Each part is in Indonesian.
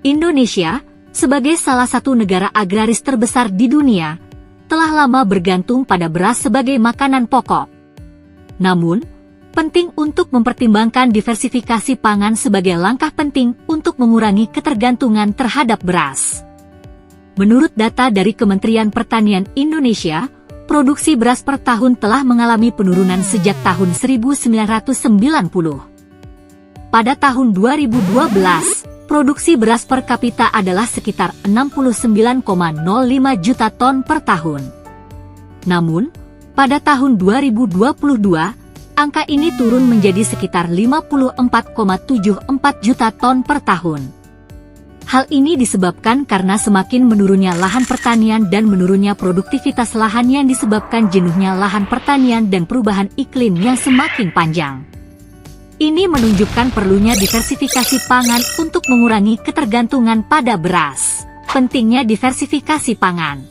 Indonesia, sebagai salah satu negara agraris terbesar di dunia, telah lama bergantung pada beras sebagai makanan pokok. Namun, penting untuk mempertimbangkan diversifikasi pangan sebagai langkah penting untuk mengurangi ketergantungan terhadap beras. Menurut data dari Kementerian Pertanian Indonesia, produksi beras per tahun telah mengalami penurunan sejak tahun 1990. Pada tahun 2012, produksi beras per kapita adalah sekitar 69,05 juta ton per tahun. Namun, pada tahun 2022, angka ini turun menjadi sekitar 54,74 juta ton per tahun. Hal ini disebabkan karena semakin menurunnya lahan pertanian dan menurunnya produktivitas lahan yang disebabkan jenuhnya lahan pertanian dan perubahan iklim yang semakin panjang. Ini menunjukkan perlunya diversifikasi pangan untuk mengurangi ketergantungan pada beras. Pentingnya diversifikasi pangan.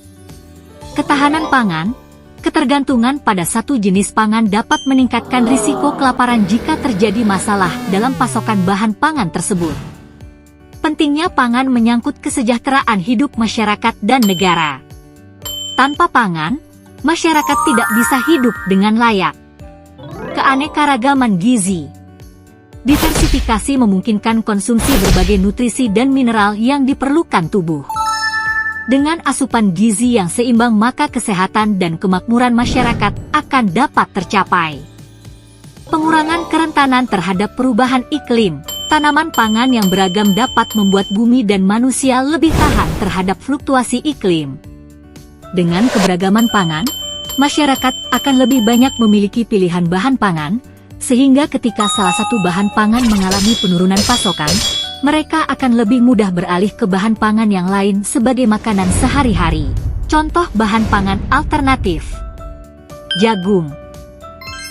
Ketahanan pangan, ketergantungan pada satu jenis pangan dapat meningkatkan risiko kelaparan jika terjadi masalah dalam pasokan bahan pangan tersebut. Pentingnya pangan menyangkut kesejahteraan hidup masyarakat dan negara. Tanpa pangan, masyarakat tidak bisa hidup dengan layak. Keanekaragaman gizi. Diversifikasi memungkinkan konsumsi berbagai nutrisi dan mineral yang diperlukan tubuh. Dengan asupan gizi yang seimbang, maka kesehatan dan kemakmuran masyarakat akan dapat tercapai. Pengurangan kerentanan terhadap perubahan iklim. Tanaman pangan yang beragam dapat membuat bumi dan manusia lebih tahan terhadap fluktuasi iklim. Dengan keberagaman pangan, masyarakat akan lebih banyak memiliki pilihan bahan pangan, sehingga ketika salah satu bahan pangan mengalami penurunan pasokan, mereka akan lebih mudah beralih ke bahan pangan yang lain sebagai makanan sehari-hari. Contoh bahan pangan alternatif. Jagung.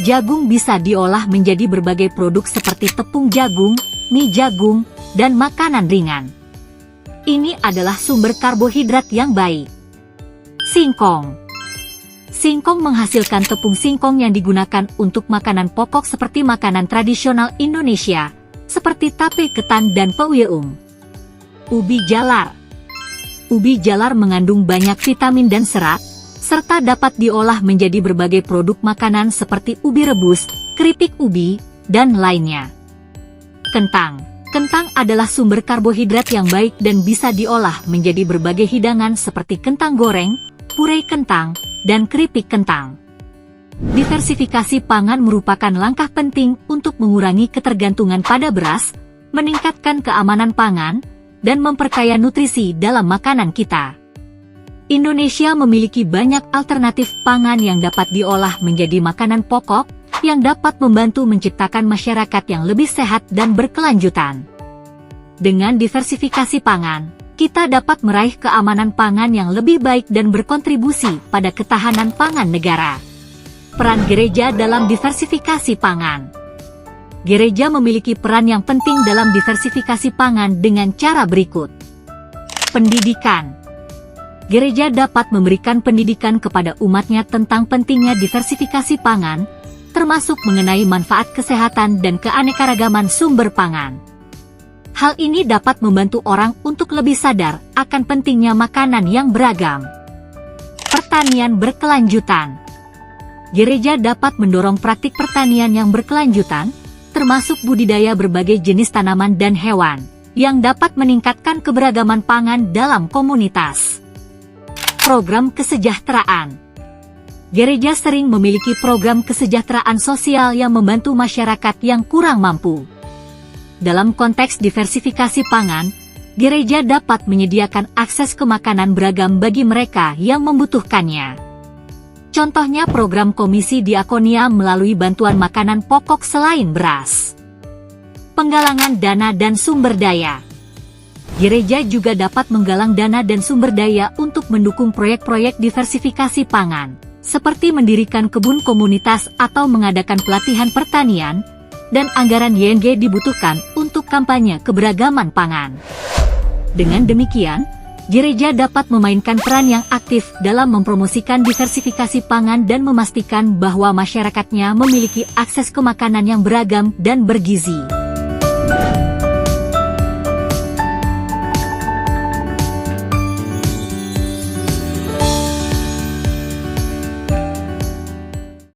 Jagung bisa diolah menjadi berbagai produk seperti tepung jagung, mie jagung, dan makanan ringan. Ini adalah sumber karbohidrat yang baik. Singkong. Singkong menghasilkan tepung singkong yang digunakan untuk makanan pokok seperti makanan tradisional Indonesia, seperti tape ketan dan peuyeum. Ubi jalar. Ubi jalar mengandung banyak vitamin dan serat, serta dapat diolah menjadi berbagai produk makanan seperti ubi rebus, keripik ubi, dan lainnya. Kentang. Kentang adalah sumber karbohidrat yang baik dan bisa diolah menjadi berbagai hidangan seperti kentang goreng, purei kentang, dan keripik kentang. Diversifikasi pangan merupakan langkah penting untuk mengurangi ketergantungan pada beras, meningkatkan keamanan pangan, dan memperkaya nutrisi dalam makanan kita. Indonesia memiliki banyak alternatif pangan yang dapat diolah menjadi makanan pokok, yang dapat membantu menciptakan masyarakat yang lebih sehat dan berkelanjutan. Dengan diversifikasi pangan, kita dapat meraih keamanan pangan yang lebih baik dan berkontribusi pada ketahanan pangan negara. Peran gereja dalam diversifikasi pangan. Gereja memiliki peran yang penting dalam diversifikasi pangan dengan cara berikut. Pendidikan. Gereja dapat memberikan pendidikan kepada umatnya tentang pentingnya diversifikasi pangan, termasuk mengenai manfaat kesehatan dan keanekaragaman sumber pangan. Hal ini dapat membantu orang untuk lebih sadar akan pentingnya makanan yang beragam. Pertanian berkelanjutan. Gereja dapat mendorong praktik pertanian yang berkelanjutan, termasuk budidaya berbagai jenis tanaman dan hewan, yang dapat meningkatkan keberagaman pangan dalam komunitas. Program kesejahteraan. Gereja sering memiliki program kesejahteraan sosial yang membantu masyarakat yang kurang mampu. Dalam konteks diversifikasi pangan, gereja dapat menyediakan akses ke makanan beragam bagi mereka yang membutuhkannya. Contohnya program Komisi Diakonia melalui bantuan makanan pokok selain beras. Penggalangan dana dan sumber daya. Gereja juga dapat menggalang dana dan sumber daya untuk mendukung proyek-proyek diversifikasi pangan, seperti mendirikan kebun komunitas atau mengadakan pelatihan pertanian, dan anggaran YNG dibutuhkan untuk kampanye keberagaman pangan. Dengan demikian, gereja dapat memainkan peran yang aktif dalam mempromosikan diversifikasi pangan dan memastikan bahwa masyarakatnya memiliki akses ke makanan yang beragam dan bergizi.